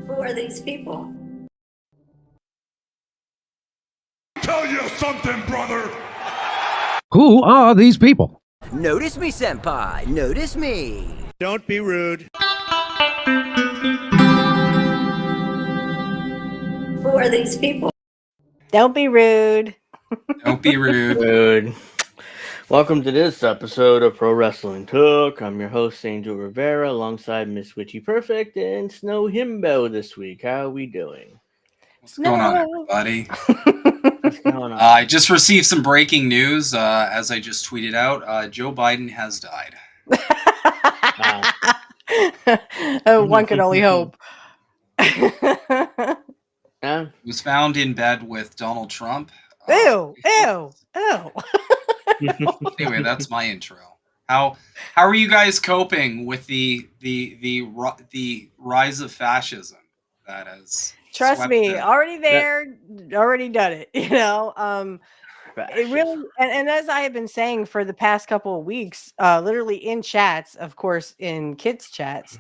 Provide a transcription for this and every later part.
Who are these people? Tell you something, brother! Who are these people? Notice me, senpai. Notice me. Don't be rude. Who are these people? Don't be rude. Don't be rude. Dude. Welcome to this episode of Pro Wrestling Talk. I'm your host, Angel Rivera, alongside Miss.Witchy Perfect and Snow Himbo this week. How are we doing? What's going on, everybody? What's going on? I just received some breaking news. As I just tweeted out, Joe Biden has died. One can only hope. Yeah. He was found in bed with Donald Trump. Ew. Anyway, that's my intro. How are you guys coping with the rise of fascism that has Trust me, in? already there, already done it. You know, it really, and as I have been saying for the past couple of weeks, literally in chats, of course, in kids' chats,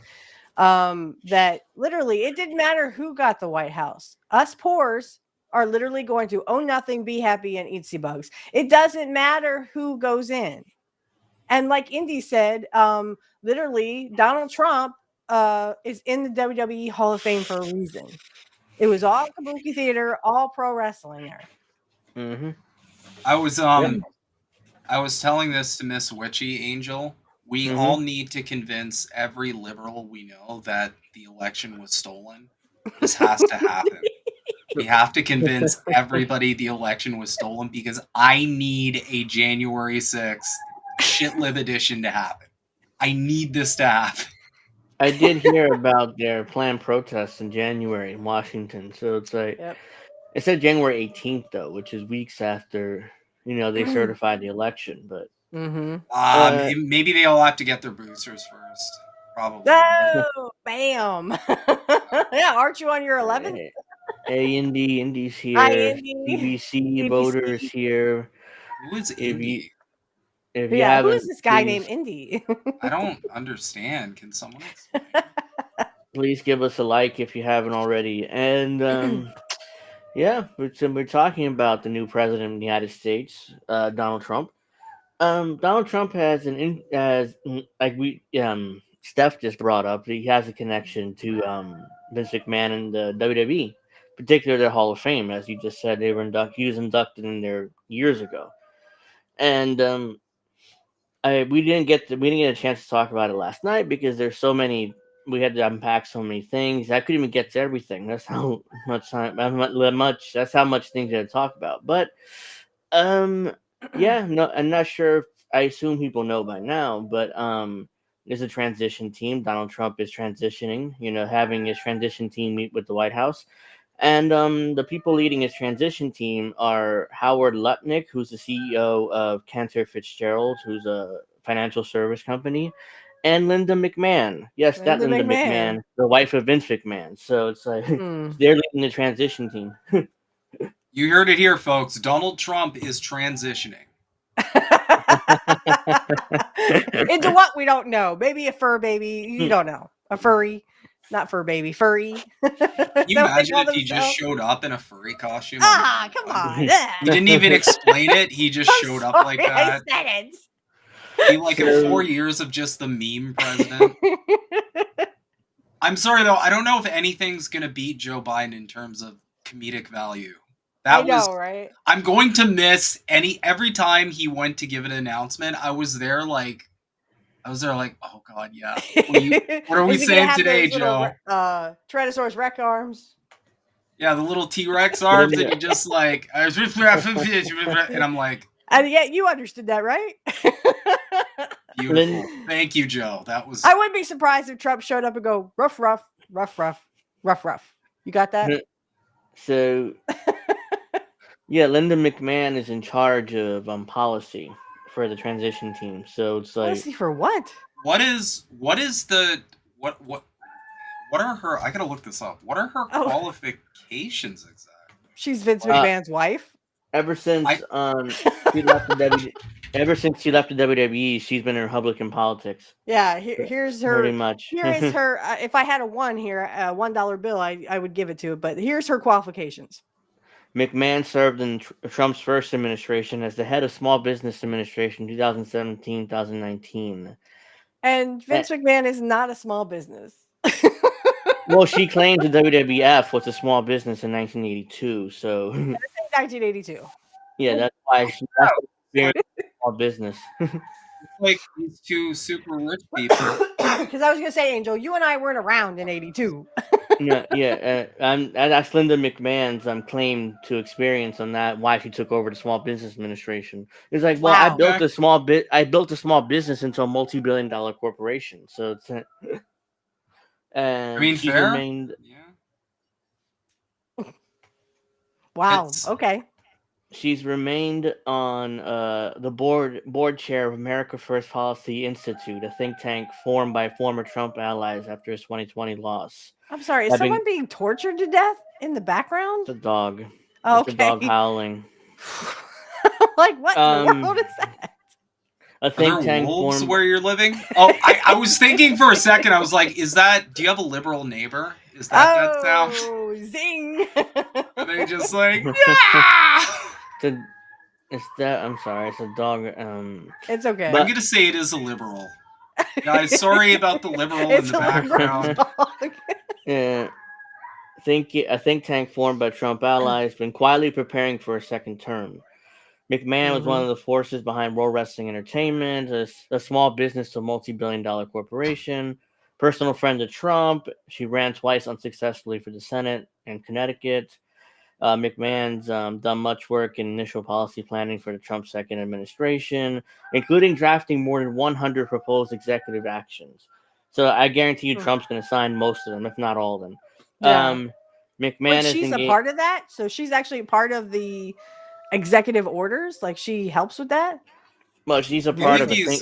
that literally it didn't matter who got the White House. Us poors are literally going to own nothing, be happy, and eat sea bugs. It doesn't matter who goes in. And like Indy said, literally Donald Trump is in the WWE Hall of Fame for a reason. It was all kabuki theater, all pro wrestling there. Mm-hmm. I was telling this to Miss Witchy Angel. We all need to convince every liberal we know that the election was stolen. This has to happen. We have to convince everybody the election was stolen because I need a January 6th shitlib edition to happen. I need this to happen. I did hear about their planned protests in January in Washington. So it's like, it said January 18th, though, which is weeks after, they certified the election. But maybe they all have to get their boosters first. Probably. Oh, bam. Yeah, aren't you on your 11th? Hey, Indy's here. Hi, Indy. BBC voters here. Who is Indy? Who is this guy named Indy? I don't understand. Can someone explain? Please give us a like if you haven't already. And we're talking about the new president of the United States, Donald Trump. Donald Trump has Steph just brought up, he has a connection to Vince McMahon and the WWE, particularly their Hall of Fame. As you just said, he was inducted in there years ago. And we didn't get a chance to talk about it last night because there's so many. We had to unpack so many things. I couldn't even get to everything. That's how much time. That's how much things we had to talk about. But yeah, no, I'm not sure. I assume people know by now, but there's a transition team. Donald Trump is transitioning. Having his transition team meet with the White House. And the people leading his transition team are Howard Lutnick, who's the CEO of Cantor Fitzgerald, who's a financial service company, and Linda McMahon. Yes, that Linda Linda McMahon. McMahon, the wife of Vince McMahon. So it's like Hmm. they're leading the transition team. You heard it here, folks. Donald Trump is transitioning. Into what we don't know. Maybe a fur baby. You don't know. A furry. Not fur baby. Furry. Can you imagine if he just showed up in a furry costume? Ah, come on. He didn't even explain it. He just showed up like that. I said it. Be like in 4 years of just the meme president. I'm sorry though, I don't know if anything's gonna beat Joe Biden in terms of comedic value. I know, right? I'm going to miss every time he went to give an announcement. I was there like, oh god, yeah. What are we saying today, Joe? Tyrannosaurus Rex arms. Yeah, the little T-Rex arms, and he just like, and I'm like, and yet you understood that, right? Beautiful. Thank you, Joe. That was. I wouldn't be surprised if Trump showed up and go rough, rough, rough, rough, rough, rough. You got that? So, yeah, Linda McMahon is in charge of policy for the transition team. So it's like policy for what? What are her? I gotta look this up. What are her qualifications exactly? She's Vince McMahon's wife. Ever since she left the WWE, she's been in Republican politics. Yeah, here's her. Pretty much. Here is her. If I had a $1 bill, I would give it to her. But here's her qualifications. McMahon served in Trump's first administration as the head of Small Business Administration, 2017-2019. And Vince McMahon is not a small business. Well, she claims the WWF was a small business in 1982. So 1982. Yeah, that's why she's small business. Like these two super rich people. Because I was gonna say, Angel, you and I weren't around in '82. That's Linda McMahon's claim to experience on that. Why she took over the Small Business Administration. It's like, well, wow. I built a small business into a multi-billion-dollar corporation. So it's. And I mean, she fair. Remained, yeah. Wow. Okay. She's remained on the board chair of America First Policy Institute, a think tank formed by former Trump allies after his 2020 loss. I'm sorry, is someone being tortured to death in the background? The dog. Oh, okay. The dog howling. Like what in the world is that? A think tank formed where you're living. Oh, I was thinking for a second. I was like, "Is that? Do you have a liberal neighbor? Is that sound?" Oh, zing! Are they just like, yeah? It's that. I'm sorry. It's a dog. It's okay. I'm gonna say it is a liberal. Guys, sorry about the liberal in the background. Yeah. A think tank formed by Trump allies been quietly preparing for a second term. McMahon was one of the forces behind World Wrestling Entertainment, a small business to multi-billion-dollar corporation. Personal friend of Trump, she ran twice unsuccessfully for the Senate and Connecticut. McMahon's done much work in initial policy planning for the Trump second administration, including drafting more than 100 proposed executive actions. So I guarantee you Trump's going to sign most of them, if not all of them. Yeah. McMahon she's a part of that? So she's actually part of the executive orders? Like she helps with that? Well, she's a part of a thing.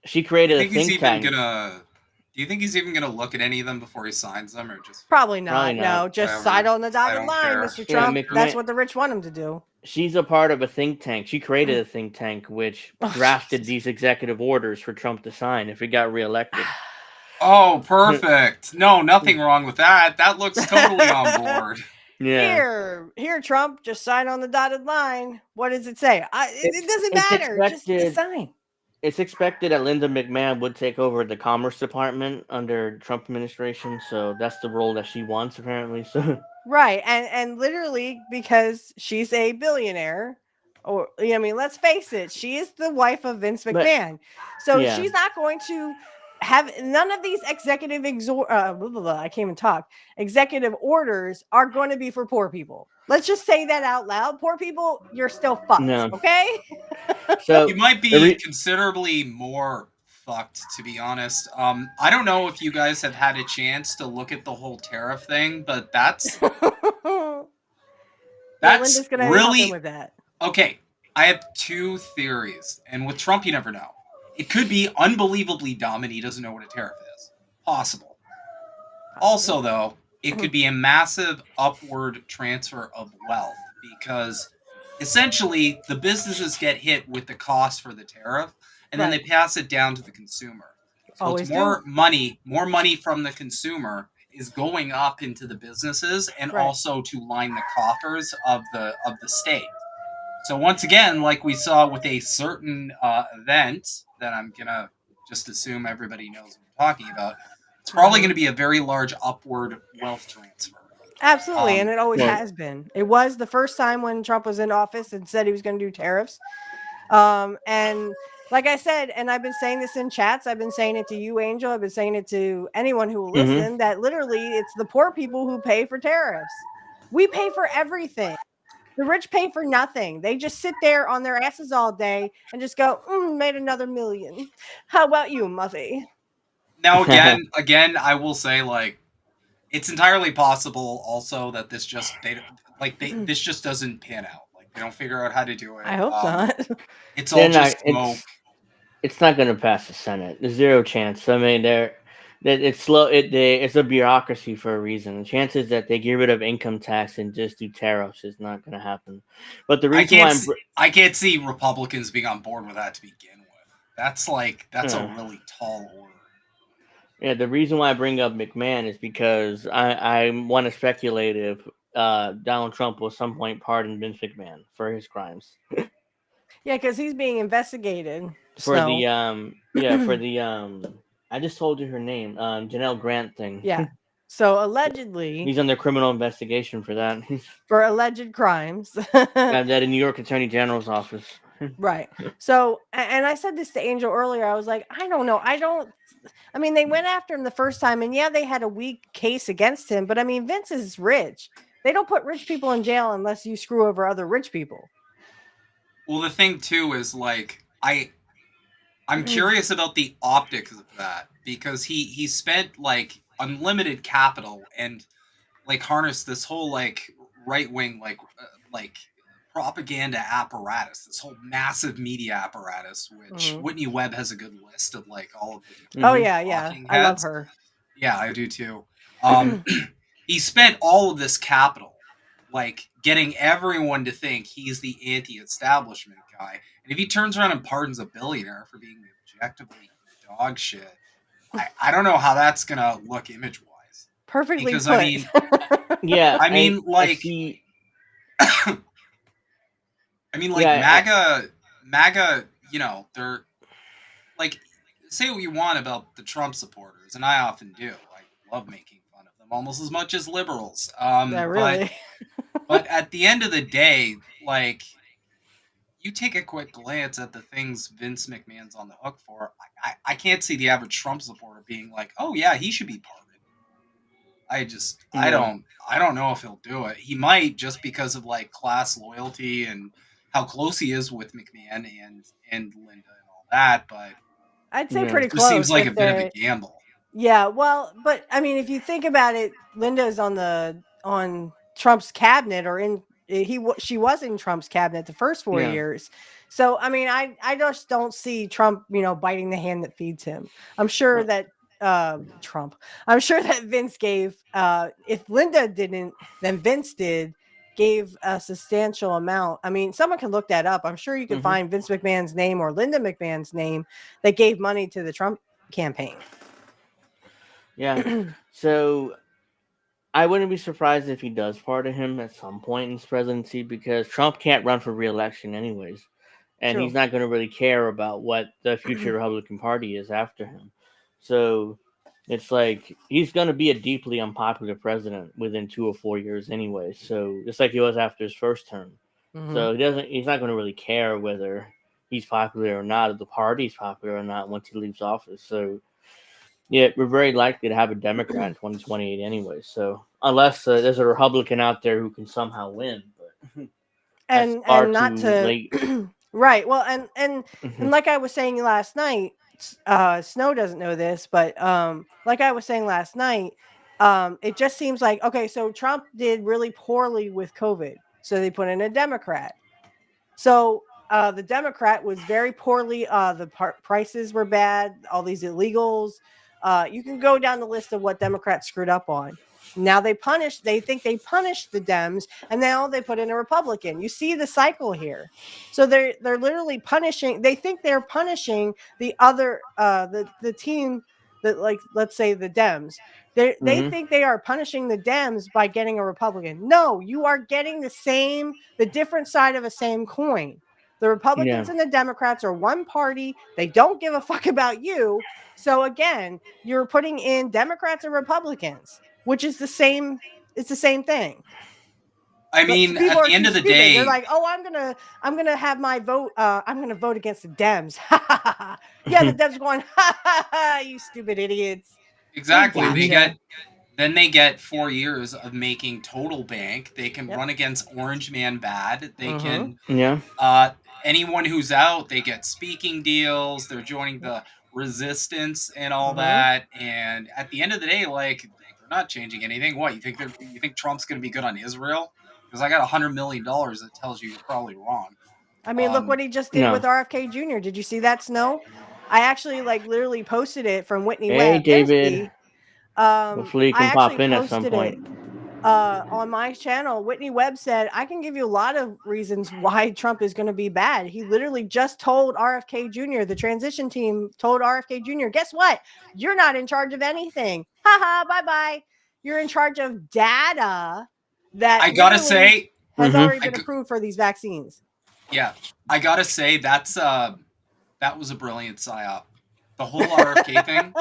She created a think tank. Do you think he's even gonna look at any of them before he signs them, or just probably not? No, just sign on the dotted line, Mr. Trump. That's what the rich want him to do. She's a part of a think tank. She created a think tank which drafted these executive orders for Trump to sign if he got reelected. Oh, perfect. No, nothing wrong with that. That looks totally on board. Yeah. Here, Trump, just sign on the dotted line. What does it say? It doesn't matter. Just sign. It's expected that Linda McMahon would take over the Commerce Department under Trump administration, so that's the role that she wants, apparently. So right, and literally because she's a billionaire, or I mean, let's face it, she is the wife of Vince McMahon, so she's not going to have none of these executive I can't even talk. Executive orders are going to be for poor people. Let's just say that out loud. Poor people, you're still fucked. No. Okay. So you might be considerably more fucked, to be honest. I don't know if you guys have had a chance to look at the whole tariff thing, but that's Linda's gonna help him with that. Okay. I have two theories, and with Trump, you never know. It could be unbelievably dumb, and he doesn't know what a tariff is. Possible. Also, though, it could be a massive upward transfer of wealth, because essentially the businesses get hit with the cost for the tariff, and then they pass it down to the consumer. So it's more money from the consumer is going up into the businesses, and also to line the coffers of the state. So once again, like we saw with a certain event that I'm gonna just assume everybody knows what I'm talking about, it's probably going to be a very large upward wealth transfer. Absolutely, and it always has been. It was the first time when Trump was in office and said he was going to do tariffs. And like I said, and I've been saying this in chats, I've been saying it to you, Angel, I've been saying it to anyone who will listen, that literally it's the poor people who pay for tariffs. We pay for everything. The rich pay for nothing. They just sit there on their asses all day and just go, made another million. How about you, Muffy? Now, again, I will say, like, it's entirely possible also that this just this just doesn't pan out. Like, they don't figure out how to do it. I hope not. It's all just smoke. It's not going to pass the Senate. There's zero chance. I mean, it's slow. It's a bureaucracy for a reason. The chances that they get rid of income tax and just do tariffs is not going to happen. But the reason I can't see Republicans being on board with that to begin with. That's a really tall order. Yeah, the reason why I bring up McMahon is because I want to speculate if Donald Trump will at some point pardon Vince McMahon for his crimes. Yeah, because he's being investigated. For the I just told you her name, Janelle Grant thing. Yeah. So allegedly, he's under criminal investigation for that. For alleged crimes. That in New York Attorney General's office. Right. So, and I said this to Angel earlier. I was like, I don't know. I mean, they went after him the first time, and yeah, they had a weak case against him. But I mean, Vince is rich. They don't put rich people in jail unless you screw over other rich people. Well, the thing too is like I'm curious about the optics of that, because he spent like unlimited capital and like harnessed this whole like right wing like propaganda apparatus, this whole massive media apparatus, which Whitney Webb has a good list of like all of the oh yeah I love her. Yeah, I do too. He spent all of this capital like getting everyone to think he's the anti-establishment guy, and if he turns around and pardons a billionaire for being objectively dog shit, I don't know how that's gonna look image wise. Perfectly because put. I mean yeah, I mean MAGA, you know, they're like, say what you want about the Trump supporters, and I often do. I love making fun of them almost as much as liberals. Yeah, really. But at the end of the day, like, you take a quick glance at the things Vince McMahon's on the hook for. I can't see the average Trump supporter being like, "Oh yeah, he should be pardoned." I don't know if he'll do it. He might, just because of like class loyalty and how close he is with McMahon and Linda and all that. But I'd say pretty close. It seems like a bit of a gamble. Yeah, well, but I mean, if you think about it, Linda's on Trump's cabinet, or she was in Trump's cabinet the first 4 years. So I mean, I just don't see Trump, biting the hand that feeds him. I'm sure that I'm sure that Vince gave, if Linda didn't, then Vince gave a substantial amount. I mean, someone can look that up. I'm sure you can find Vince McMahon's name or Linda McMahon's name that gave money to the Trump campaign. Yeah. So I wouldn't be surprised if he does pardon him at some point in his presidency, because Trump can't run for re-election anyways. And he's not going to really care about what the future Republican Party is after him. So it's like he's going to be a deeply unpopular president within 2 or 4 years anyway. So just like he was after his first term. So he's not going to really care whether he's popular or not, if the party's popular or not once he leaves office. So yeah, we're very likely to have a Democrat in 2028 anyway. So unless there's a Republican out there who can somehow win, but that's far and not too late. to right. Well, and like I was saying last night, Snow doesn't know this, but like I was saying last night, it just seems like, okay, so Trump did really poorly with COVID, so they put in a Democrat. So the Democrat was very poorly. The prices were bad. All these illegals. You can go down the list of what Democrats screwed up on. Now they think they punished the Dems, and now they put in a Republican. You see the cycle here. So they're literally punishing. They think they're punishing the other the team that, like, let's say the Dems. They think they are punishing the Dems by getting a Republican. No, you are getting the different side of a same coin. The Republicans and the Democrats are one party. They don't give a fuck about you. So again, you're putting in Democrats and Republicans, which is the same. It's the same thing. I mean, at the end of the day, they're like, "Oh, I'm gonna have my vote. I'm gonna vote against the Dems." Yeah, the Dems going, "Ha ha ha! You stupid idiots." Exactly. They get 4 years of making total bank. They can run against Orange Man bad. They can anyone who's out, they get speaking deals. They're joining the resistance and all that. And at the end of the day, like, they're not changing anything. What, you think Trump's going to be good on Israel? Because I got $100 million that tells you you're probably wrong. I mean, look what he just did with RFK Jr. Did you see that, Snow? I actually literally posted it from Whitney Webb. Hey, David. Hopefully you can pop in at some point. On my channel, Whitney Webb said, I can give you a lot of reasons why Trump is going to be bad. He literally just told RFK Jr., the transition team told RFK Jr., guess what? You're not in charge of anything. Haha, bye-bye. You're in charge of data that I gotta say has already been approved for these vaccines. Yeah, I gotta say that was a brilliant psyop. The whole RFK thing.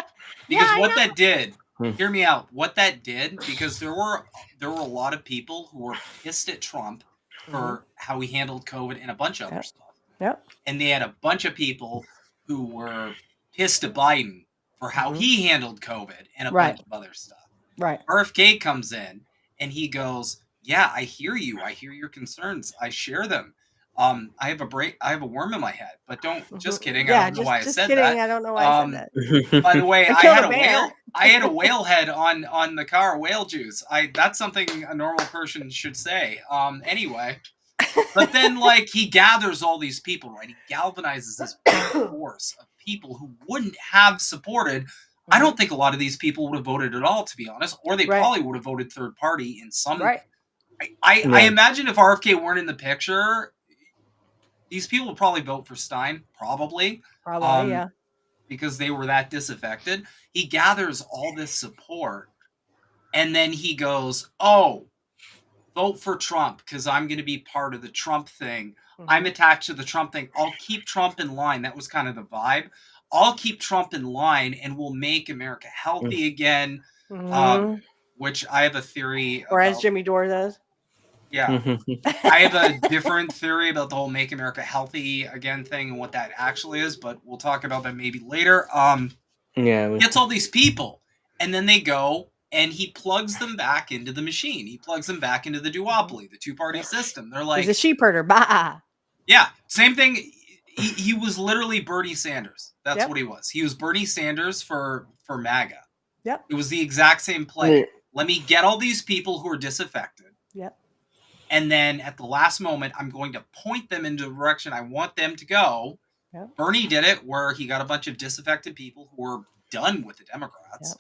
Because that did, hear me out, what that did, because there were a lot of people who were pissed at Trump for how he handled COVID and a bunch of other stuff. Yep. And they had a bunch of people who were pissed at Biden for how he handled COVID and a bunch of other stuff. Right. RFK comes in and he goes, yeah, I hear you. I hear your concerns. I share them. I have a worm in my head, but just kidding. Yeah, I don't know why I said kidding. that. I don't know why I said that. By the way, I had a whale head on the car, whale juice. That's something a normal person should say. Anyway, but then he gathers all these people, right? He galvanizes this big force of people who wouldn't have supported. I don't think a lot of these people would have voted at all, to be honest, or they probably would have voted third party in some. Right. I imagine if RFK weren't in the picture, these people would probably vote for Stein, probably, yeah, because they were that disaffected. He gathers all this support, and then he goes, "Oh, vote for Trump because I'm going to be part of the Trump thing. I'm attached to the Trump thing. I'll keep Trump in line." That was kind of the vibe. I'll keep Trump in line, and we'll make America healthy again. Which I have a theory. Or as Jimmy Dore does. Yeah. I have a different theory about the whole Make America Healthy Again thing and what that actually is, but we'll talk about that maybe later. Gets all these people, and then they go, and he plugs them back into the machine. He plugs them back into the duopoly, the two-party system. They're like... He's a sheep herder. Bah! Yeah, same thing. He was literally Bernie Sanders. That's what he was. He was Bernie Sanders for MAGA. Yep. It was the exact same play. Let me get all these people who are disaffected. Yep. And then at the last moment, I'm going to point them in the direction I want them to go. Yep. Bernie did it where he got a bunch of disaffected people who were done with the Democrats,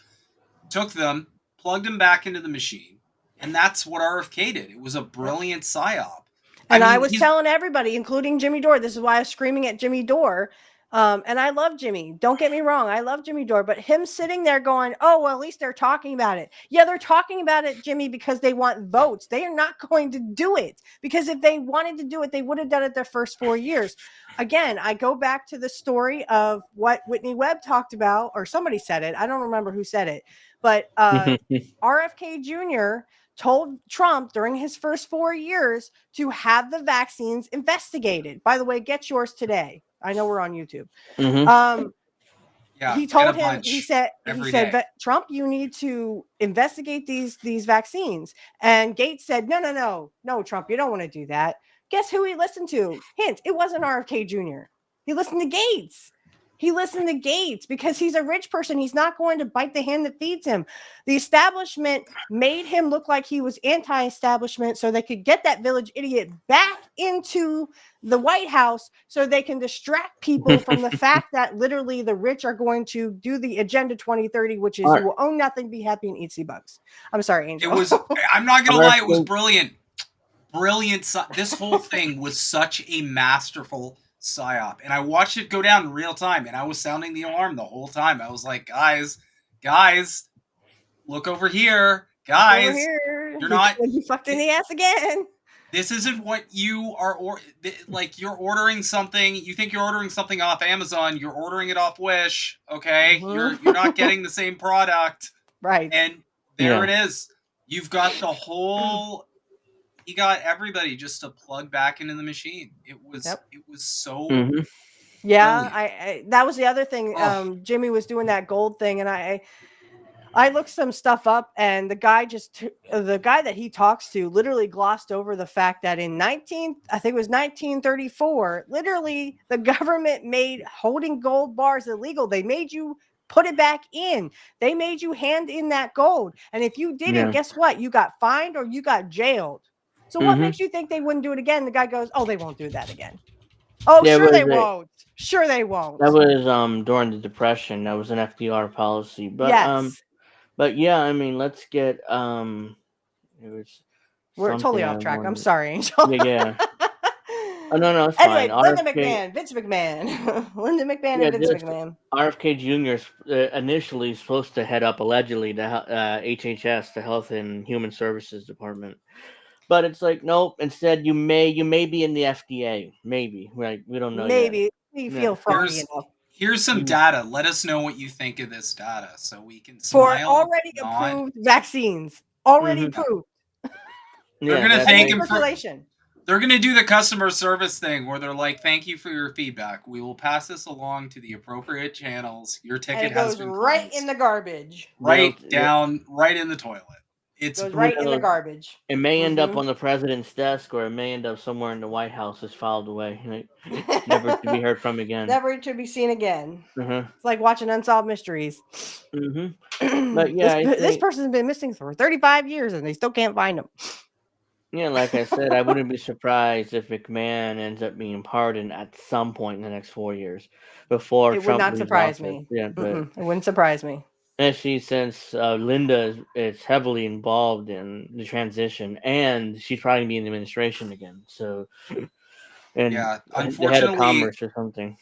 took them, plugged them back into the machine. And that's what RFK did. It was a brilliant psyop. And I was telling everybody, including Jimmy Dore, this is why I was screaming at Jimmy Dore. And I love Jimmy. Don't get me wrong. I love Jimmy Dore. But him sitting there going, oh, well, at least they're talking about it. Yeah, they're talking about it, Jimmy, because they want votes. They are not going to do it. Because if they wanted to do it, they would have done it their first 4 years. Again, I go back to the story of what Whitney Webb talked about, or somebody said it. I don't remember who said it. But RFK Jr. told Trump during his first 4 years to have the vaccines investigated. By the way, get yours today. I know we're on YouTube. Mhm. Yeah, He get a told him, bunch he said, every day. Trump, you need to investigate these vaccines. And Gates said, no, Trump, you don't want to do that. Guess who he listened to? Hint, it wasn't RFK Jr. He listened to Gates. He listened to Gates because he's a rich person. He's not going to bite the hand that feeds him. The establishment made him look like he was anti-establishment so they could get that village idiot back into the White House so they can distract people from the fact that literally the rich are going to do the Agenda 2030, which is you will own nothing, be happy, and eat sea bugs. I'm sorry, Angel. It was, I'm not going to lie, it was brilliant. Brilliant. This whole thing was such a masterful psyop. And I watched it go down in real time, and I was sounding the alarm the whole time. I was like, guys, look over here. Guys, over here. You're not... You fucked in the ass again. This isn't what you are, like, you're ordering something. You think you're ordering something off Amazon. You're ordering it off Wish, okay? You're not getting the same product. Right. And there it is. You've got the whole... He got everybody just to plug back into the machine. It was so... Yeah, I that was the other thing. Jimmy was doing that gold thing, and I looked some stuff up, and the guy that he talks to literally glossed over the fact that in 1934, literally the government made holding gold bars illegal. They made you put it back in. They made you hand in that gold. And if you didn't, guess what? You got fined or you got jailed. So what makes you think they wouldn't do it again? The guy goes, oh, they won't do that again. Oh, yeah, sure they won't. Sure they won't. That was during the Depression. That was an FDR policy. But yes. But yeah, I mean, let's get We're totally off track. I'm sorry, Angel. Yeah. Oh no, it's anyway, fine. Linda McMahon, Vince McMahon, Linda McMahon, and Vince McMahon. RFK Jr. Initially supposed to head up allegedly the HHS, the Health and Human Services Department, but it's like nope. Instead, you may be in the FDA. Maybe, right? We don't know. Maybe you feel froggy enough. Here's some data. Let us know what you think of this data so we can smile. For already approved vaccines. Already approved. They're going to thank him for... They're going to do the customer service thing where they're like, thank you for your feedback. We will pass this along to the appropriate channels. Your ticket has been right closed. In the garbage. Right right in the toilet. It goes right in the garbage. It may end up on the president's desk, or it may end up somewhere in the White House. It's filed away, never to be heard from again. Never to be seen again. It's like watching Unsolved Mysteries. But yeah, this person's been missing for 35 years, and they still can't find him. Yeah, like I said, I wouldn't be surprised if McMahon ends up being pardoned at some point in the next 4 years. Before it Trump would not surprise me. Yeah, but it wouldn't surprise me. Especially since Linda is heavily involved in the transition, and she's probably gonna be in the administration again. So, and yeah, the head of commerce or something.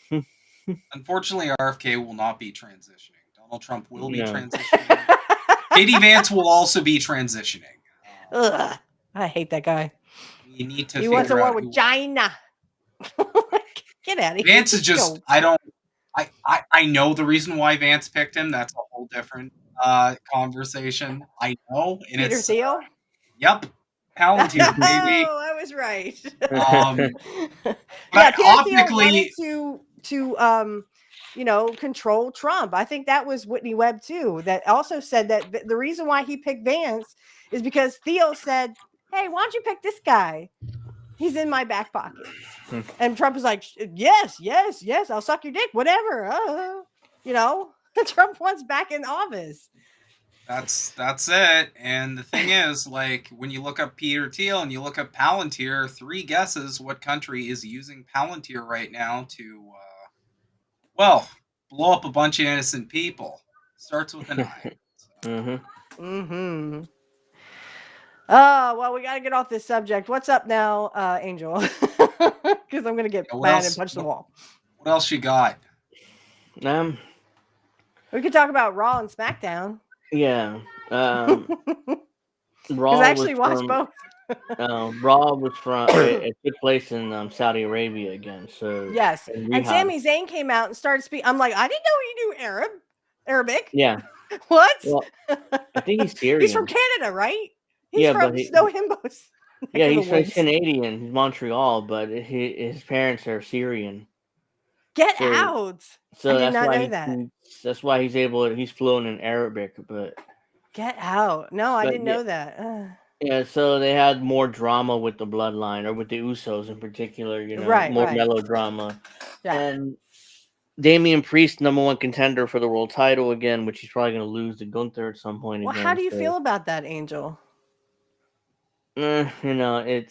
Unfortunately, RFK will not be transitioning. Donald Trump will be transitioning. Katie Vance will also be transitioning. Ugh. I hate that guy. You need to. He wants a war with China. Get out of here. Vance is just. I know the reason why Vance picked him. That's a whole different conversation. I know. And Peter Thiel? Yep. Palantir, baby. Oh, I was right. But optically, to control Trump. I think that was Whitney Webb too. That also said that the reason why he picked Vance is because Thiel said, hey, why don't you pick this guy? He's in my back pocket. And Trump was like, yes, I'll suck your dick, whatever. Trump wants back in office. That's it. And the thing is, like, when you look up Peter Thiel and you look up Palantir, 3 guesses what country is using Palantir right now to, blow up a bunch of innocent people. Starts with an I. Oh, well, we got to get off this subject. What's up now, Angel? Because I'm going to get mad and punch the wall. What else you got? We could talk about Raw and SmackDown. Yeah. Raw I actually watched both. Raw was from, it took place in Saudi Arabia again. So yes. And Sami Zayn came out and started speaking. I'm like, I didn't know you knew Arabic. Yeah. What? Well, I think he's Syrian. He's from Canada, right? He's from Snow Himbos. Yeah, he's Canadian. He's Montreal, but his parents are Syrian. Get out! So I did that's not why know that. That's why he's able to. He's fluent in Arabic, but get out. No, I didn't know that. Yeah, so they had more drama with the bloodline, or with the Usos in particular. You know, more melodrama. Yeah. And Damian Priest, #1 contender for the world title again, which he's probably going to lose to Gunther at some point again. How do you feel about that, Angel? You know,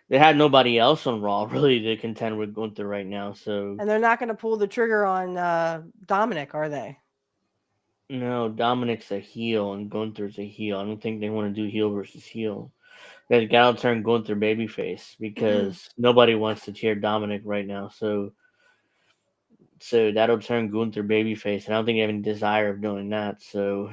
they had nobody else on Raw really to contend with Gunther right now. So, and they're not going to pull the trigger on Dominic, are they? No, Dominic's a heel and Gunther's a heel. I don't think they want to do heel versus heel. They got to turn Gunther babyface because nobody wants to cheer Dominic right now. So that'll turn Gunther babyface. I don't think they have any desire of doing that. So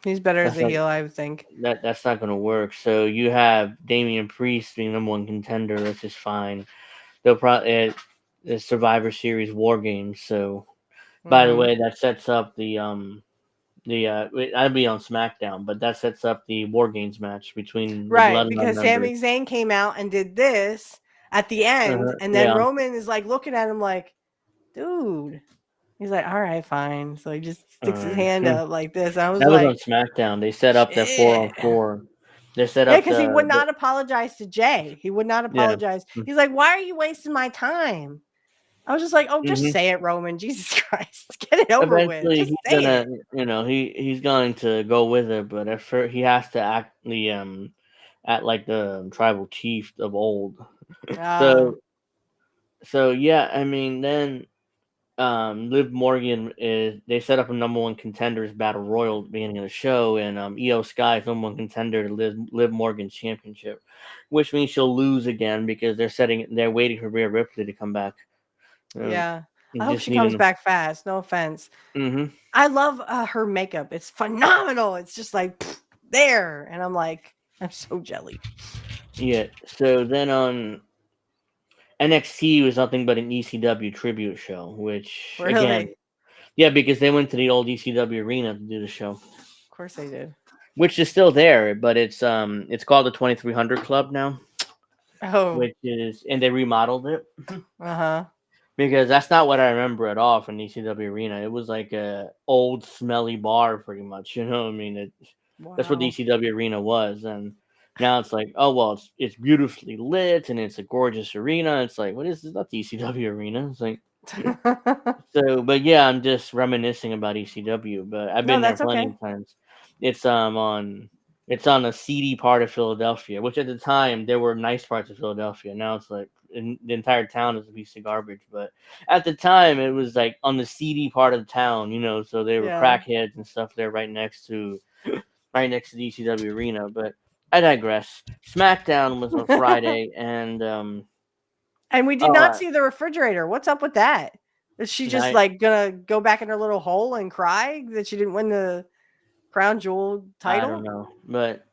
he's better as a heel, I would think. That's not going to work. So you have Damian Priest being #1 contender. That's just fine. They'll probably the Survivor Series War Games. So, by the way, that sets up the I'd be on SmackDown, but that sets up the War Games match between the Bloodline because Sami Zayn came out and did this at the end, and then Roman is like looking at him like, dude. He's like, all right, fine. So he just sticks his hand up like this. I was that like, was on SmackDown. They set up that 4-on-4. They set up because he would not apologize to Jay. He would not apologize. Yeah. He's like, why are you wasting my time? I was just like, oh, just say it, Roman. Jesus Christ, get it over Eventually, with. He's gonna, you know, he's going to go with it, but at first he has to act like the tribal chief of old. So yeah, I mean, then Liv Morgan they set up a #1 contenders battle royal at the beginning of the show, and Io Sky is #1 contender to Liv Morgan's championship, which means she'll lose again because they're waiting for Rhea Ripley to come back. I hope she comes back fast. No offense. I love her makeup. It's phenomenal. It's just like there, and I'm like, I'm so jelly. Yeah. So then on NXT was nothing but an ECW tribute show, which again, yeah, because they went to the old ECW arena to do the show. Of course they did. Which is still there, but it's called the 2300 Club now. Oh. And they remodeled it. Because that's not what I remember at all from the ECW arena. It was like a old, smelly bar, pretty much. You know what I mean? That's what the ECW arena was. And now it's like, oh, well, it's beautifully lit, and it's a gorgeous arena. It's like, what is this? Not the ECW arena. It's like, but yeah, I'm just reminiscing about ECW. But I've been there plenty of times. It's on a seedy part of Philadelphia, which at the time there were nice parts of Philadelphia. Now it's like the entire town is a piece of garbage. But at the time it was like on the seedy part of the town, you know. So they were crackheads and stuff there right next to the ECW arena. But I digress. SmackDown was on Friday, and we did not see the refrigerator. What's up with that? Is she just like gonna go back in her little hole and cry that she didn't win the Crown Jewel title? I don't know, but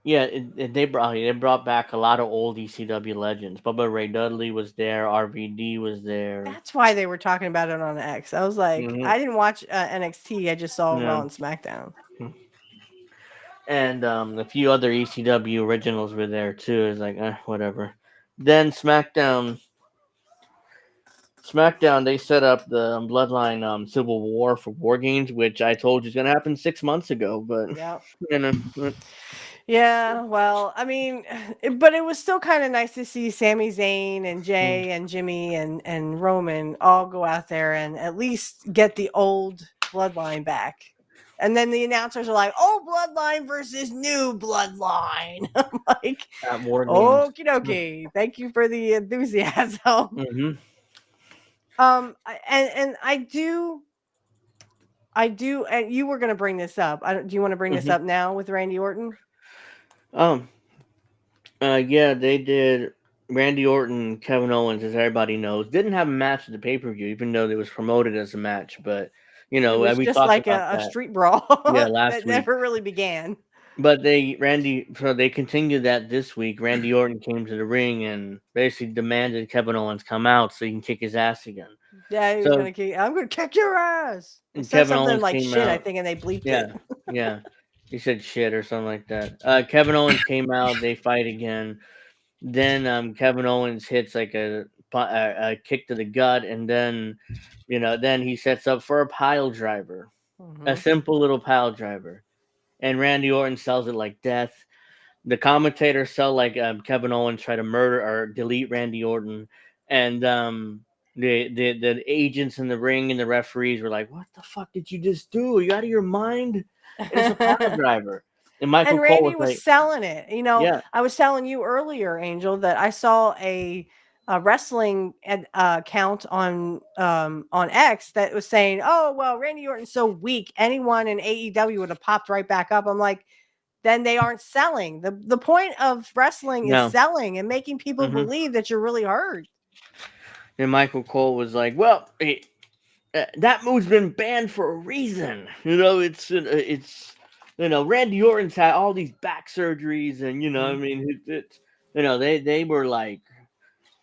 yeah, they brought back a lot of old ECW legends. Bubba Ray Dudley was there. RVD was there. That's why they were talking about it on X. I was like, I didn't watch NXT. I just saw Raw and SmackDown. And a few other ECW originals were there too. It's like, whatever. Then SmackDown, they set up the Bloodline Civil War for War Games, which I told you is going to happen 6 months ago. But you know, yeah, well, I mean, but it was still kind of nice to see Sami Zayn and Jay and Jimmy and Roman all go out there and at least get the old Bloodline back. And then the announcers are like, "Oh, Bloodline versus new Bloodline." I'm like, okie dokie. Thank you for the enthusiasm. And I do, and you were going to bring this up. Do you want to bring this up now with Randy Orton? Yeah, they did. Randy Orton, Kevin Owens, as everybody knows, didn't have a match at the pay-per-view, even though it was promoted as a match. But you know, it was just like a street brawl. Yeah, last that week never really began. But they continued that this week. Randy Orton came to the ring and basically demanded Kevin Owens come out so he can kick his ass again. Yeah, he was I'm gonna kick your ass. He said something like shit, I think, and they bleeped it. Yeah. He said shit or something like that. Kevin Owens came out. They fight again. Then Kevin Owens hits like a kick to the gut, and then then he sets up for a pile driver, a simple little pile driver, and Randy Orton sells it like death. The commentators sell like Kevin Owens tried to murder or delete Randy Orton, and the agents in the ring and the referees were like, "What the fuck did you just do? Are you out of your mind?" And it's a pile driver. And Michael And Cole Randy was was like, selling it. "Yeah, I was telling you earlier, Angel, that I saw a wrestling account on X that was saying, "Oh well, Randy Orton's so weak. Anyone in AEW would have popped right back up." I'm like, then they aren't selling. The point of wrestling is no." selling and making people hmm believe that you're really hurt. And Michael Cole was like, "Well, that move's been banned for a reason. It's Randy Orton's had all these back surgeries, and I mean, they were like."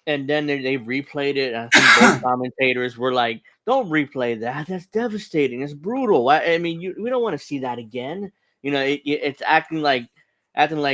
And then they replayed it. And I think both commentators were like, "Don't replay that. That's devastating. It's brutal. I mean, we don't want to see that again." It's acting like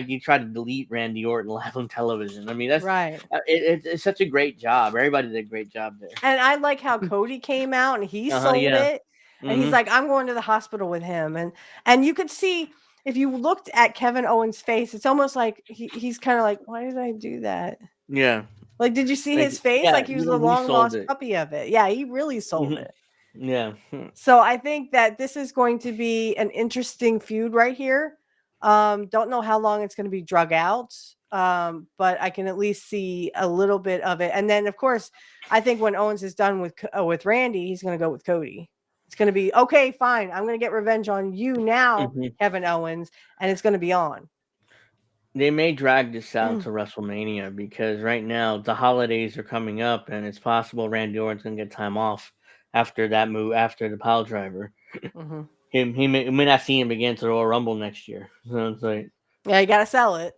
you tried to delete Randy Orton live on television. I mean, that's Right. it's such a great job. Everybody did a great job there. And I like how Cody came out and he sold Yeah. it. And he's like, I'm going to the hospital with him. And you could see, if you looked at Kevin Owens' face, it's almost like he's kind of like, why did I do that? Yeah. Like, did you see Like, his face? yeah, Like he was a he long sold lost it. puppy of it. Yeah, he really sold Mhm. it. Yeah. So I think that this is going to be an interesting feud right here. Don't know how long it's going to be drug out. But I can at least see a little bit of it. And then, of course, I think when Owens is done with Randy, he's going to go with Cody. It's going to be, okay, fine. I'm going to get revenge on you now, Kevin Owens, and it's going to be on. They may drag this out to WrestleMania because right now the holidays are coming up, and it's possible Randy Orton's gonna get time off after that move, after the pile driver. He may not see him again to the Royal Rumble next year. So it's like, Yeah, you got to sell it.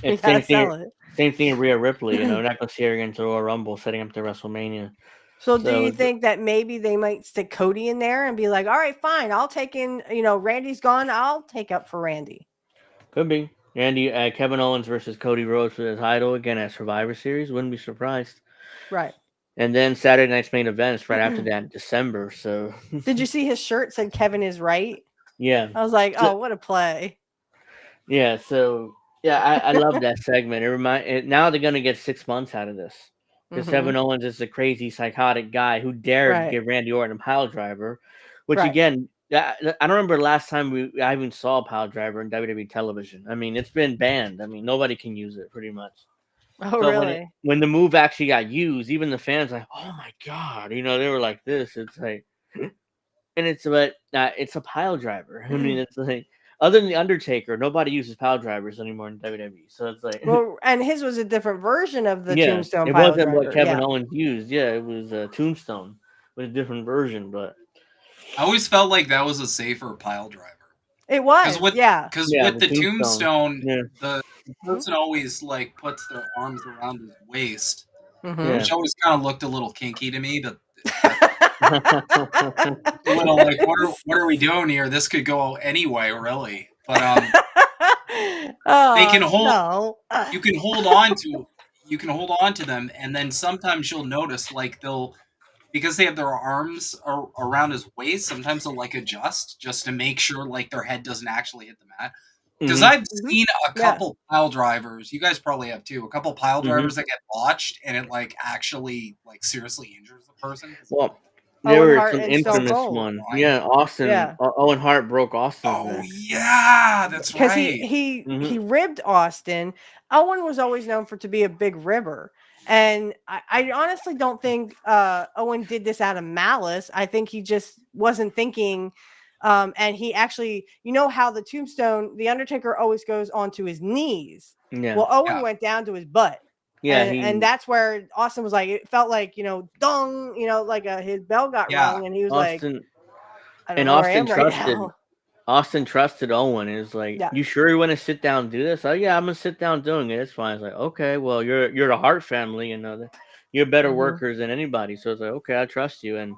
You it's got to same thing. sell it. Same thing in Rhea Ripley. We're not gonna see her again to the Royal Rumble, setting up to WrestleMania. So do you think that maybe they might stick Cody in there and be like, all right, fine, I'll take in, Randy's gone, I'll take up for Randy. Could be Kevin Owens versus Cody Rhodes for the title again at Survivor Series. Wouldn't be surprised. Right. And then Saturday night's main events right after that in December. So did you see his shirt said Kevin is right? Yeah. I was like, oh, what a play. Yeah, so I love that segment. Now they're gonna get 6 months out of this. Because Kevin Owens is a crazy psychotic guy who dared give Randy Orton a pile driver, which again, I don't remember the last time I even saw a pile driver in WWE television. I mean, it's been banned. I mean, nobody can use it pretty much. Oh, so really? when the move actually got used, even the fans like, oh my god, they were like this. It's like, and it's a pile driver. I mean, it's like, other than the Undertaker, nobody uses pile drivers anymore in WWE. So it's like, well, and his was a different version of the Tombstone it pile wasn't driver. what Kevin Owens used. Yeah, it was a Tombstone with a different version. But I always felt like that was a safer pile driver. It was, because with the Tombstone, the person always like puts their arms around his waist, which always kind of looked a little kinky to me. But a little like, what are we doing here? This could go any way, really. But they can hold. No. You can hold on to them, and then sometimes you'll notice like because they have their arms around his waist, sometimes they'll like adjust just to make sure like their head doesn't actually hit the mat. Because I've seen a couple pile drivers, you guys probably have too, a couple pile drivers that get botched and it like actually like seriously injures the person. Well, there Owen were Hart some and Stone infamous Cold. one. Yeah, Austin. Yeah. Owen Hart broke Austin's Oh neck. yeah, that's right. Because he ribbed Austin. Owen was always known to be a big ribber. And I honestly don't think Owen did this out of malice. I think he just wasn't thinking. And he actually, how the Tombstone, the Undertaker always goes onto his knees. Yeah. Well, Owen went down to his butt. Yeah, and that's where Austin was like, it felt like, dong, like his bell got rung, and he was Austin, like, I don't know where I am right now. Austin trusted Owen. Is like, you sure you want to sit down and do this? Oh yeah, I'm gonna sit down doing it. It's fine. It's like, okay, well, you're the Hart family, you're better workers than anybody. So it's like, okay, I trust you. And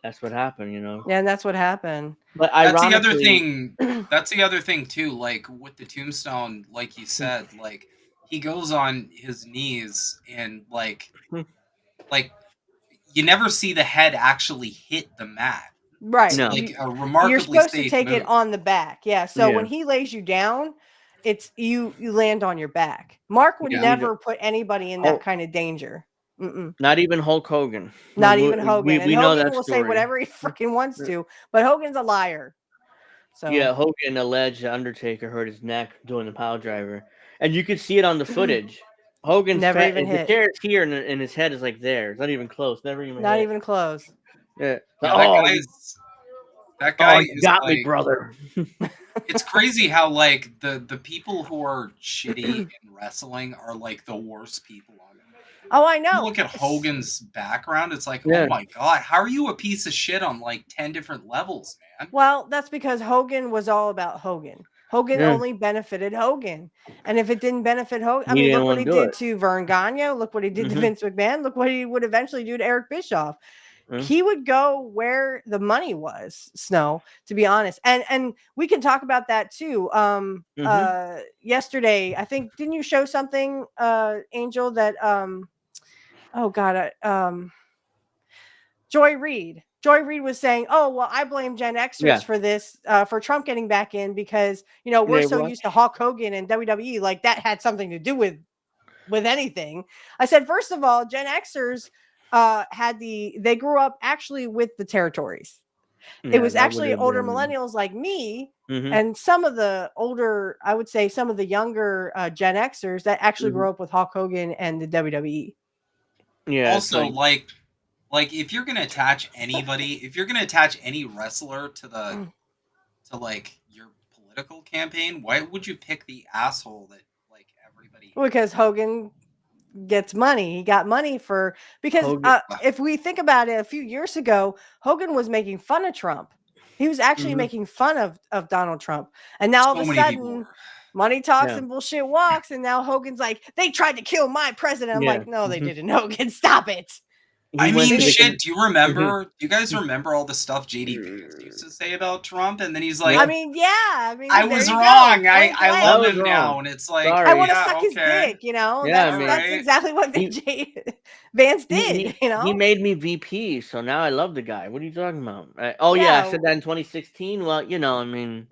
That's what happened, Yeah, and that's what happened. But That's the other ironically, thing. That's the other thing too. Like with the tombstone, like you said, like he goes on his knees and like you never see the head actually hit the mat. Right. It's No. like a You're remarkably supposed to safe take it move. on the back. Yeah. So when he lays you down, it's you land on your back. Mark would Yeah. never put anybody in that kind of danger. Not even Hulk Hogan. Not even Hogan. And We know Hogan that will say story. whatever he freaking wants to, but Hogan's a liar. So Yeah, Hogan alleged the Undertaker hurt his neck doing the pile driver, and you could see it on the footage. Hogan's never even the hit. chair's here, and his head is like there. It's not even close. Never even. Not hit. even close. Yeah. Yeah, that guy you is got like, me, brother. It's crazy how like the people who are shitty in wrestling are like the worst people on it. Oh, I know. You look at Hogan's background, it's like, Yeah. oh my god, how are you a piece of shit on like 10 different levels, man? Well, that's because Hogan was all about Hogan. Hogan only benefited Hogan. And if it didn't benefit Hogan, I mean, look what he did to Vern Gagne. Look what he did to Vince McMahon. Look what he would eventually do to Eric Bischoff. He would go where the money was, Snow, to be honest. And we can talk about that too. Yesterday, I think, didn't you show something, Angel, that oh god, Joy Reid was saying, oh, well, I blame Gen Xers for this, for Trump getting back in because, we're so used to Hulk Hogan and WWE, like that had something to do with anything. I said, first of all, Gen Xers they grew up actually with the territories. It was actually older millennials like me and some of the older, I would say some of the younger Gen Xers that actually grew up with Hulk Hogan and the WWE. Yeah. Also, like if you're gonna attach anybody, if you're gonna attach any wrestler to like your political campaign, why would you pick the asshole that like everybody? Because Hogan gets money. He got money because if we think about it, a few years ago, Hogan was making fun of Trump. He was actually making fun of Donald Trump. And now all of a sudden, money talks and bullshit walks. And now Hogan's like, they tried to kill my president. I'm like, no, they didn't. Hogan, stop it. I mean, shit, do you guys remember all the stuff J.D. Vance used to say about Trump? And then he's like, I mean, I was wrong. I love him now. And it's like, I want to suck his dick, that's exactly what Vance did, He made me VP, so now I love the guy. What are you talking about? I said that in 2016. Well, I mean,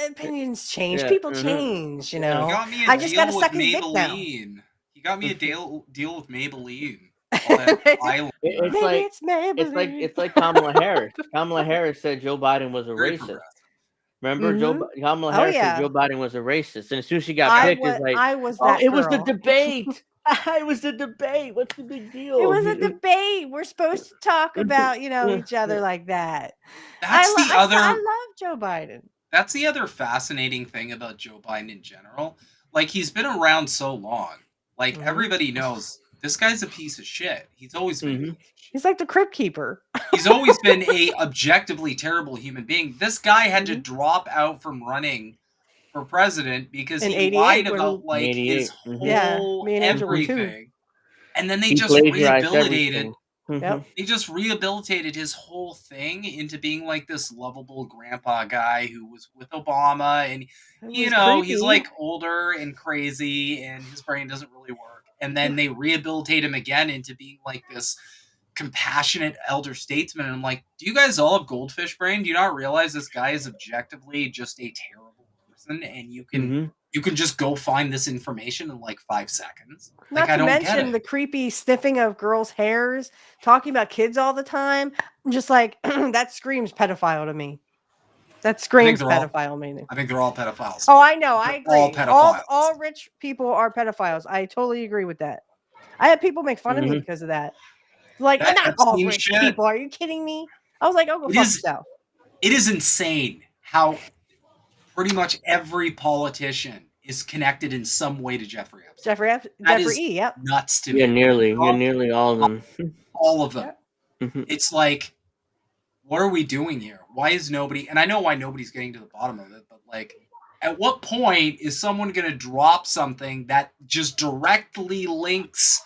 opinions change. People change, I just got to suck his dick now. He got me a deal with Maybelline. It's like Kamala Harris. Kamala Harris said Joe Biden was a racist. Remember, Kamala Harris said Joe Biden was a racist, and as soon as she got picked, it's like, it was the debate. It was the debate. What's the big deal? It was a debate. We're supposed to talk about each other like that. I love Joe Biden. That's the other fascinating thing about Joe Biden in general. Like, he's been around so long. Like, everybody knows this guy's a piece of shit. He's always been. He's like the crypt keeper. He's always been a objectively terrible human being. This guy had to drop out from running for president because he lied about like his whole everything. And then they just rehabilitated. They just rehabilitated his whole thing into being like this lovable grandpa guy who was with Obama, and he's like older and crazy, and his brain doesn't really work. And then they rehabilitate him again into being like this compassionate elder statesman. And I'm like, do you guys all have goldfish brain? Do you not realize this guy is objectively just a terrible person, and you can just go find this information in like 5 seconds? Not to mention the creepy sniffing of girls' hairs, talking about kids all the time. I'm just like, that screams pedophile to me. That screams pedophile meaning. I think they're all pedophiles. Oh, I know. I agree. All pedophiles. All rich people are pedophiles. I totally agree with that. I had people make fun of me because of that. Like, not all rich people. Are you kidding me? I was like, oh, go fuck yourself. It is insane how pretty much every politician is connected in some way to Jeffrey Epstein. Jeffrey E. Yep. Nuts to me. You're nearly all of them. All of them. It's like, what are we doing here? Why is nobody? And I know why nobody's getting to the bottom of it, but like, at what point is someone going to drop something that just directly links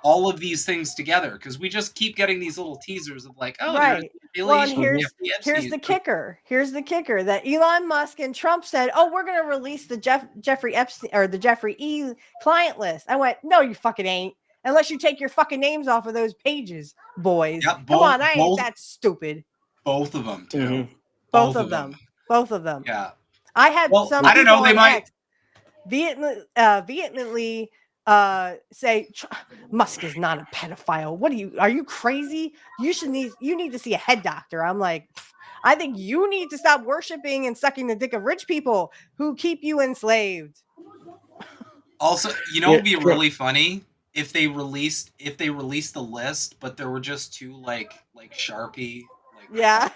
all of these things together because we just keep getting these little teasers of like, oh, there's Right. an Well, and affiliation with here's Epstein. the kicker. Here's the kicker that Elon Musk and Trump said, "Oh, we're going to release the Jeffrey Epstein or the Jeffrey E client list." I went, "No, you fucking ain't. Unless you take your fucking names off of those pages, boys. Yep, Come on, I ain't that stupid." Both of them too. Mhm. Both of them. Both of them. Yeah. I had Well, some I don't people know. They on might. X vehemently say Musk is not a pedophile. What are you crazy? You need to see a head doctor. I'm like, I think you need to stop worshiping and sucking the dick of rich people who keep you enslaved. Also, you know, it'd be really funny if they released the list, but there were just two like Sharpie. Yeah,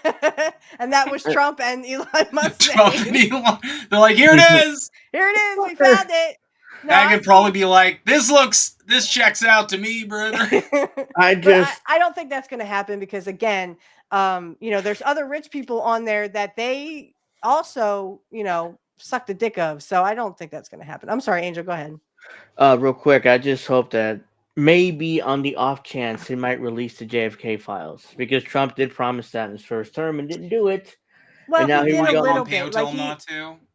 and that was Trump and Elon Musk. Trump and Elon. They're like, here it is. Here it is. We found it. No, I could probably be like, this checks out to me, brother. I don't think that's going to happen because again, there's other rich people on there that they also, suck the dick of. So I don't think that's going to happen. I'm sorry, Angel, go ahead. Real quick, I just hope that maybe on the off chance they might release the JFK files because Trump did promise that in his first term and didn't do it. Well, and now he did a little bit. Like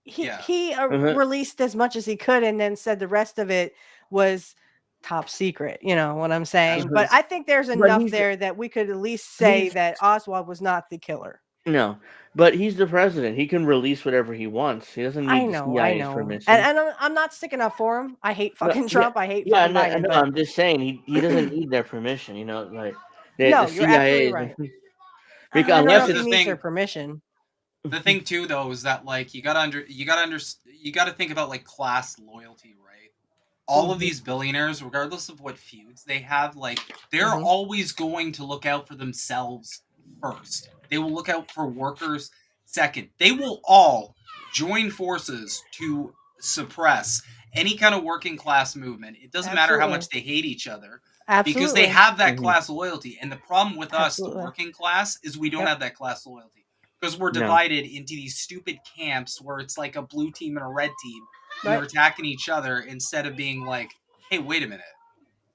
he released as much as he could and then said the rest of it was top secret. You know what I'm saying? But I think there's enough there that we could at least say that Oswald was not the killer. No, but he's the president. He can release whatever he wants. He doesn't need the CIA's permission. And I'm not sticking up for him. I hate fucking Trump. I hate fucking Biden. No, I'm just saying he doesn't need their permission. Like the CIA you're absolutely right. Because unless he needs their permission. The thing too, though, is that like you gotta think about like class loyalty, right? All of these billionaires, regardless of what feuds they have, like they're always going to look out for themselves first. They will look out for workers second. They will all join forces to suppress any kind of working class movement. It doesn't matter how much they hate each other. Because they have that class loyalty. And the problem with us, the working class, is we don't have that class loyalty. Because we're divided into these stupid camps where it's like a blue team and a red team. And they're attacking each other instead of being like, hey, wait a minute.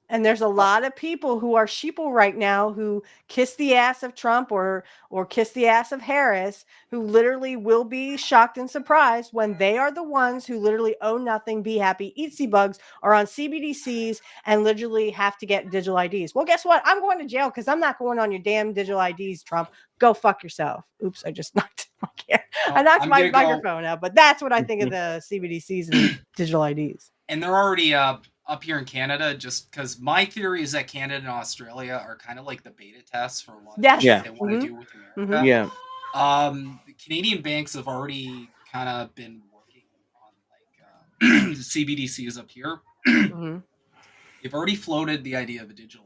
And there's a lot of people who are sheeple right now who kiss the ass of Trump or kiss the ass of Harris, who literally will be shocked and surprised when they are the ones who literally own nothing, be happy, eat sea bugs, are on CBDCs, and literally have to get digital IDs. Well, guess what? I'm going to jail because I'm not going on your damn digital IDs, Trump. Go fuck yourself. Oops, I just knocked I knocked my microphone out, but that's what I think of the CBDCs and digital IDs. And they're already up here in Canada, just because my theory is that Canada and Australia are kind of like the beta tests for a lot of things they want to do with America. The Canadian banks have already kind of been working on like CBDCs up here. They've already floated the idea of a digital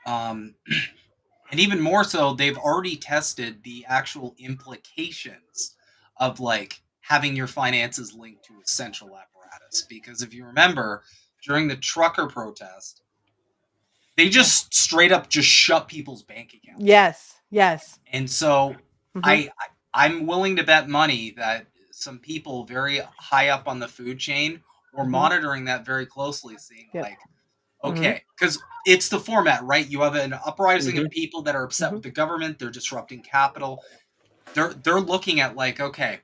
ID. And even more so, they've already tested the actual implications of like having your finances linked to a central apparatus. Because if you remember, during the trucker protest, they just straight up just shut people's bank accounts. Yes. And so I'm willing to bet money that some people very high up on the food chain were monitoring that very closely, seeing like, okay, because it's the format, right? You have an uprising of people that are upset with the government. They're disrupting capital. They're looking at like, okay,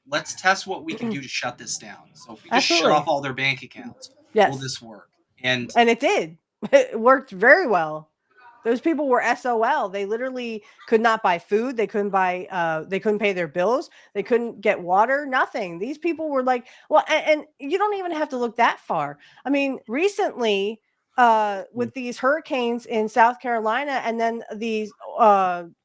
let's test what we can do to shut this down. So if we just shut off all their bank accounts, will this work? And it did. It worked very well. Those people were SOL. They literally could not buy food. They couldn't pay their bills. They couldn't get water, nothing. These people were like, well, and you don't even have to look that far. I mean, recently, with these hurricanes in South Carolina and then these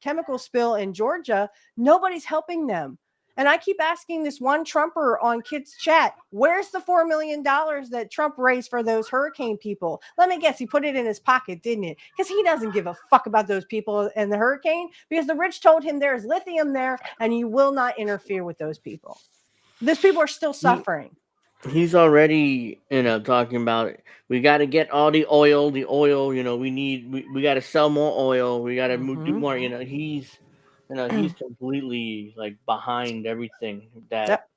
chemical spill in Georgia, nobody's helping them. And I keep asking this one Trumper on Kids Chat, where's the $4 million that Trump raised for those hurricane people? Let me guess, he put it in his pocket, didn't it? Because he doesn't give a fuck about those people and the hurricane, because the rich told him there is lithium there and you will not interfere with those people. Those people are still suffering. He's already, talking about we got to get all the oil, we got to sell more oil. We got to do more, he's completely like behind everything that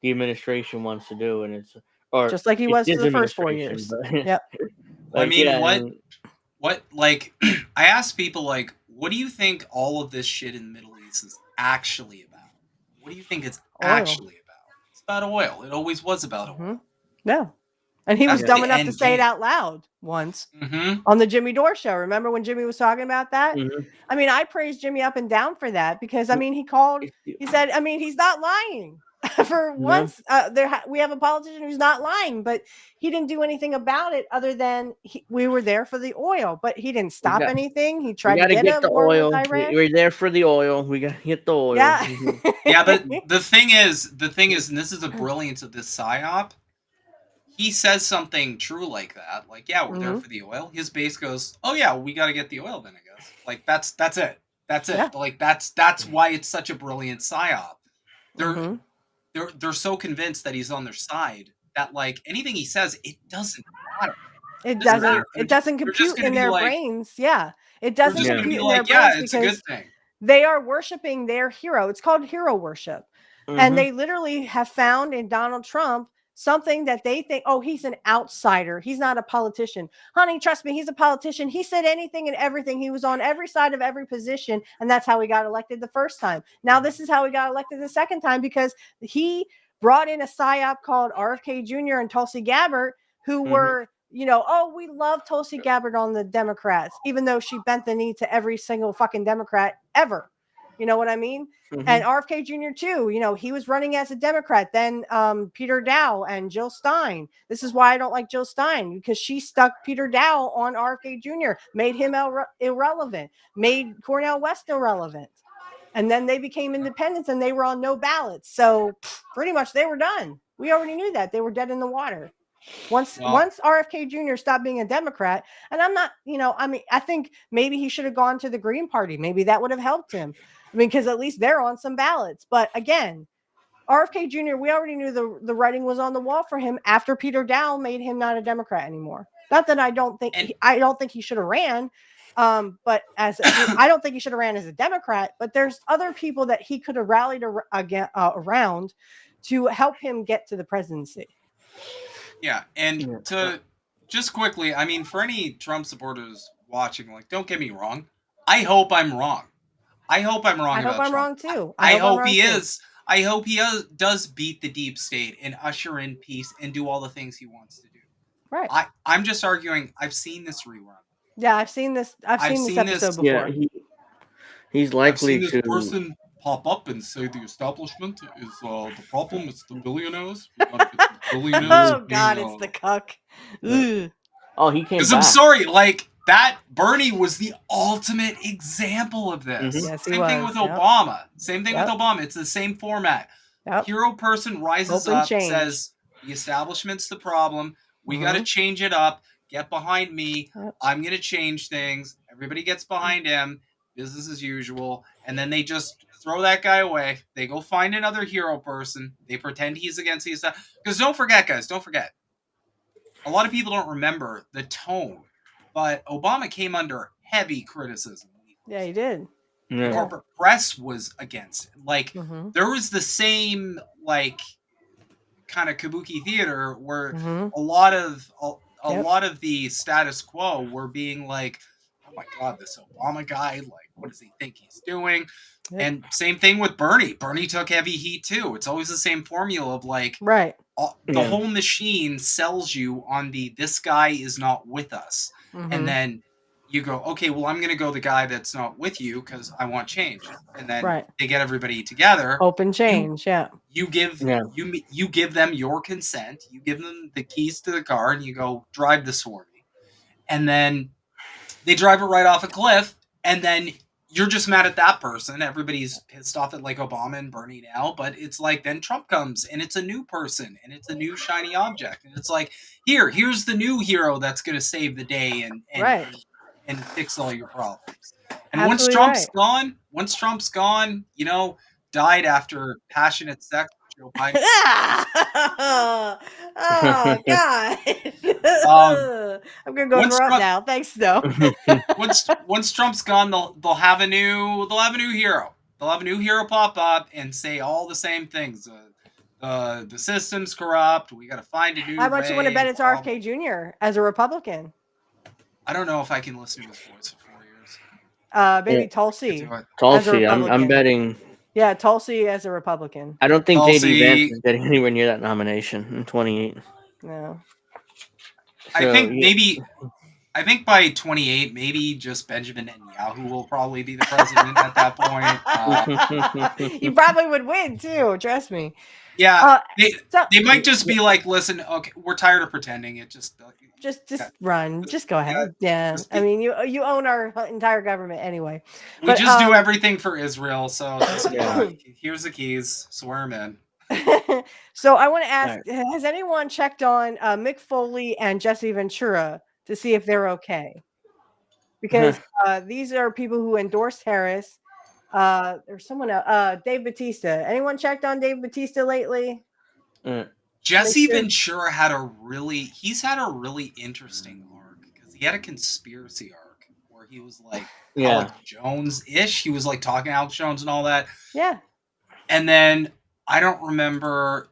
the administration wants to do. And it's, or just like he was for the first 4 years. But, I mean, yeah, what, like, I asked people, like, what do you think all of this shit in the Middle East is actually about? What do you think it's actually about? It's about oil. It always was about oil. No. And he was That's dumb the enough to end say it game. out loud once Mm-hmm. on the Jimmy Dore show. Remember when Jimmy was talking about that? Mhm. I mean, I praised Jimmy up and down for that because, I mean, he said, I mean, he's not lying. For once, we have a politician who's not lying, but he didn't do anything about it other than we were there for the oil, but he didn't stop anything. He tried to get the war oil. with Iran. We're there for the oil. We got to get the oil. Yeah. Yeah, but the thing is, and this is the brilliance of this psyop. He says something true like that, like, yeah, we're there for the oil. His base goes, oh yeah, we got to get the oil then, I guess. Like, that's it. That's it. Yeah. Like, that's why it's such a brilliant psyop. They're so convinced that he's on their side that, like, anything he says, it doesn't matter. It doesn't compute in their brains. Yeah. It doesn't compute in their brains it's a good thing. They are worshiping their hero. It's called hero worship. And they literally have found in Donald Trump something that they think, oh, he's an outsider. He's not a politician. Honey, trust me, he's a politician. He said anything and everything. He was on every side of every position. And that's how he got elected the first time. Now, this is how he got elected the second time, because he brought in a psyop called RFK Jr. and Tulsi Gabbard, who were, oh, we love Tulsi Gabbard on the Democrats, even though she bent the knee to every single fucking Democrat ever. You know what I mean? And RFK Jr. too, he was running as a Democrat. Then Peter Dow and Jill Stein. This is why I don't like Jill Stein, because she stuck Peter Dow on RFK Jr., made him irrelevant, made Cornel West irrelevant. And then they became independents and they were on no ballots. So pretty much they were done. We already knew that. They were dead in the water. Once RFK Jr. stopped being a Democrat, and I'm not, I think maybe he should have gone to the Green Party. Maybe that would have helped him. I mean, because at least they're on some ballots. But again, RFK Jr., we already knew the writing was on the wall for him after Peter Dow made him not a Democrat anymore. Not that I don't think he should have ran, but I don't think he should have ran as a Democrat. But there's other people that he could have rallied around to help him get to the presidency. Yeah, and to just quickly, I mean, for any Trump supporters watching, like, don't get me wrong. I hope I'm wrong. I hope I'm wrong. I hope I'm wrong too. I hope he is. I hope he does beat the deep state and usher in peace and do all the things he wants to do. Right. I'm just arguing. I've seen this rerun. Yeah, I've seen this. I've seen this episode before. Yeah, he's likely to. This person pop up and say the establishment is the problem. It's the billionaires. Oh God, it's the cuck. Oh, he came back. I'm sorry, like. That Bernie was the ultimate example of this. Yes, Same thing with Obama. Same thing with Obama. It's the same format. Hero person rises up, says the establishment's the problem. We got to change it up. Get behind me. I'm going to change things. Everybody gets behind him. Business as usual. And then they just throw that guy away. They go find another hero person. They pretend he's against the establishment. Because don't forget, guys, don't forget. A lot of people don't remember the tone. But Obama came under heavy criticism. Yeah, he did. The corporate press was against it. Like, there was the same, like, kind of kabuki theater where a lot of the status quo were being like, oh my God, this Obama guy, like, what does he think he's doing? Yep. And same thing with Bernie. Bernie took heavy heat too. It's always the same formula of like, the whole machine sells you on this guy is not with us. And then you go, okay, well, I'm going to go the guy that's not with you because I want change. And then they get everybody together. Open change, You give you give them your consent. You give them the keys to the car and you go, drive this for me. And then they drive it right off a cliff. And then you're just mad at that person. Everybody's pissed off at like Obama and Bernie now. But it's like then Trump comes and it's a new person and it's a new shiny object. And it's like, here's the new hero that's going to save the day and fix all your problems. And once Trump's gone, died after passionate sex with Joe Biden. Oh God! I'm gonna go throw up now. Thanks, though. once Trump's gone, they'll have a new hero. They'll have a new hero pop up and say all the same things. The system's corrupt. We got to find a new. How much you want to bet it's RFK Jr. as a Republican? I don't know if I can listen to his voice for 4 years. Maybe Yeah. Tulsi. Do it. Tulsi, I'm Republican. betting. Yeah, Tulsi as a Republican. I don't think JD Vance Tulsi. is getting anywhere near that nomination in 28. No. I So, think yeah. maybe. I think by 28, maybe just Benjamin Netanyahu will probably be the president at that point. You probably would win too. Trust me. Yeah, So they might just be like, listen, okay, we're tired of pretending. It just run. Just go ahead. Yeah. I mean, you own our entire government anyway. We But, just do everything for Israel. So just, Yeah. here's the keys. Swear them in. So I want to ask: has anyone checked on Mick Foley and Jesse Ventura to see if they're okay? Because these are people who endorsed Harris. There's someone else, Dave Bautista. Anyone checked on Dave Bautista lately? Jesse Ventura had a really interesting arc because he had a conspiracy arc where he was like Alex Jones-ish. He was like talking to Alex Jones and all that. Yeah. And then I don't remember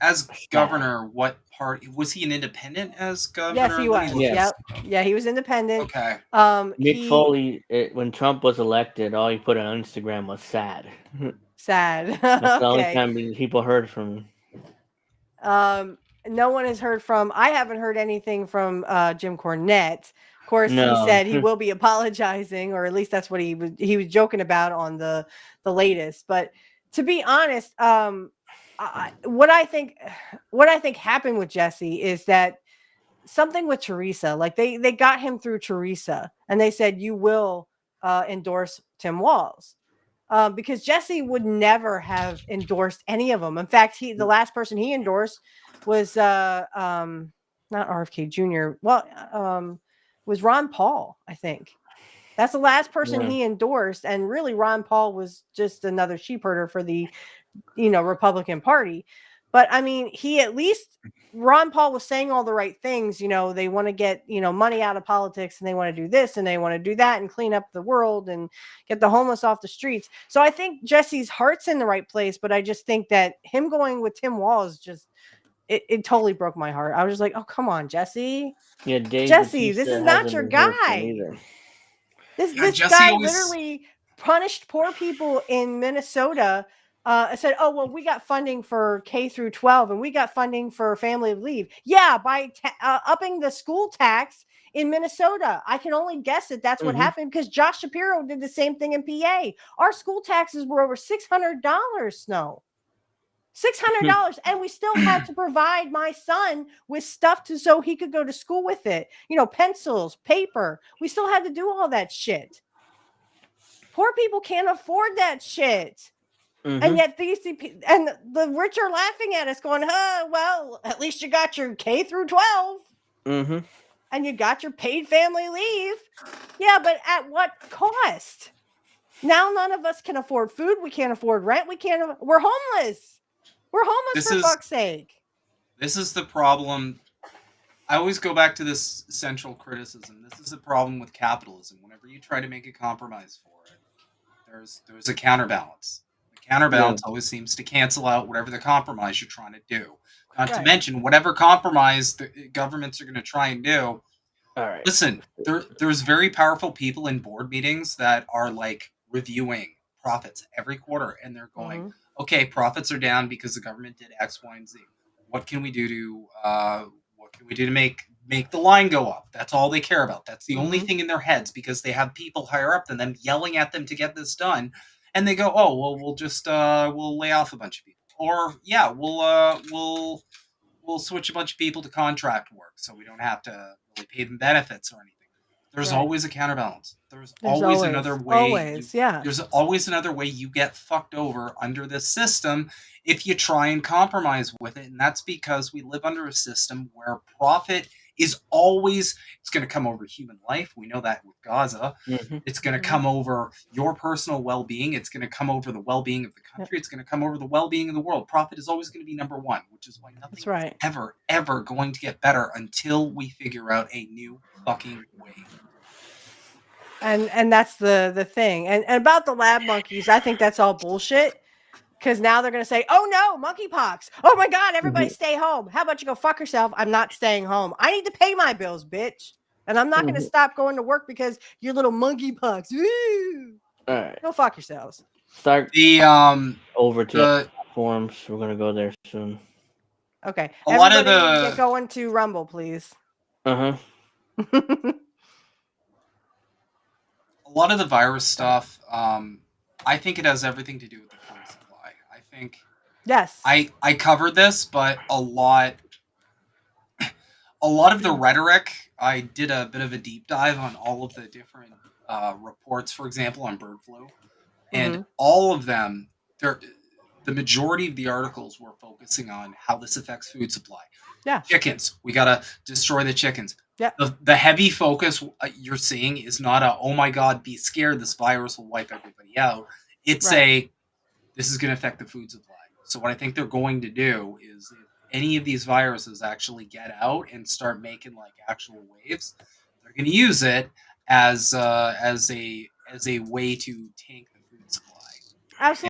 as governor what party was he an independent as governor? Yes, he was. Yes. Yep. Yeah, he was independent. Okay. Mick Foley, when Trump was elected, all he put on Instagram was sad. Sad. That's the only time people heard from him. No one has heard from. I haven't heard anything from Jim Cornette. Of course, he said he will be apologizing, or at least that's what he was joking about on the latest. But to be honest, what I think happened with Jesse is that something with Teresa, like they got him through Teresa, and they said you will endorse Tim Walz. Because Jesse would never have endorsed any of them. In fact, the last person he endorsed was not RFK Jr. Well, was Ron Paul, I think. That's the last person he endorsed, and really Ron Paul was just another sheep herder for the Republican Party. But I mean, Ron Paul was saying all the right things. They want to get, money out of politics, and they want to do this and they want to do that and clean up the world and get the homeless off the streets. So I think Jesse's heart's in the right place, but I just think that him going with Tim Walz it totally broke my heart. I was just like, oh, come on, Jesse. Yeah, Jesse, this is not your guy. This guy literally punished poor people in Minnesota. Said, oh, well, we got funding for K through 12 and we got funding for family leave. Yeah, by upping the school tax in Minnesota. I can only guess that that's what happened because Josh Shapiro did the same thing in PA. Our school taxes were over $600, Snow. $600, and we still had to provide my son with stuff so he could go to school with it. Pencils, paper. We still had to do all that shit. Poor people can't afford that shit. And yet the rich are laughing at us going, well, at least you got your K through 12. And you got your paid family leave. Yeah, but at what cost? Now none of us can afford food. We can't afford rent. We're homeless. We're homeless for fuck's sake. This is the problem. I always go back to this central criticism. This is the problem with capitalism. Whenever you try to make a compromise for it, there's a counterbalance. The counterbalance always seems to cancel out whatever the compromise you're trying to do. Not to mention, whatever compromise the governments are going to try and do. All right. Listen, there's very powerful people in board meetings that are like reviewing profits every quarter, and they're going, okay, profits are down because the government did X, Y, and Z. What can we do to make the line go up? That's all they care about. That's the only thing in their heads because they have people higher up than them yelling at them to get this done, and they go, oh well, we'll just we'll lay off a bunch of people, or yeah, we'll switch a bunch of people to contract work so we don't have to really pay them benefits or anything. There's always a counterbalance. There's always another way. There's always another way you get fucked over under this system if you try and compromise with it. And that's because we live under a system where profit is always, it's going to come over human life. We know that with Gaza. It's going to come over your personal well-being. It's going to come over the well-being of the country. It's going to come over the well-being of the world. Profit is always going to be number one, which is why nothing is ever going to get better until we figure out a new fucking way. And that's the thing. And about the lab monkeys, I think that's all bullshit. Because now they're going to say, oh no, monkeypox. Oh my God, everybody stay home. How about you go fuck yourself? I'm not staying home. I need to pay my bills, bitch. And I'm not going to stop going to work because your little monkeypox. Woo! All right. Go fuck yourselves. Start The over to the platforms. We're gonna go there soon. Okay. A lot of Everybody the- get going to Rumble, please. Uh-huh. a lot of the virus stuff, I think it has everything to do with the food supply. I think Yes. I covered this, but a lot of the rhetoric, I did a bit of a deep dive on all of the different reports, for example, on bird flu, and all of them, the majority of the articles were focusing on how this affects food supply. Yeah. Chickens, we gotta destroy the chickens. Yeah. The heavy focus you're seeing is not a, oh my god, be scared, this virus will wipe everybody out. It's this is going to affect the food supply. So what I think they're going to do is, if any of these viruses actually get out and start making like actual waves, they're going to use it as a way to tank the food supply. Absolutely.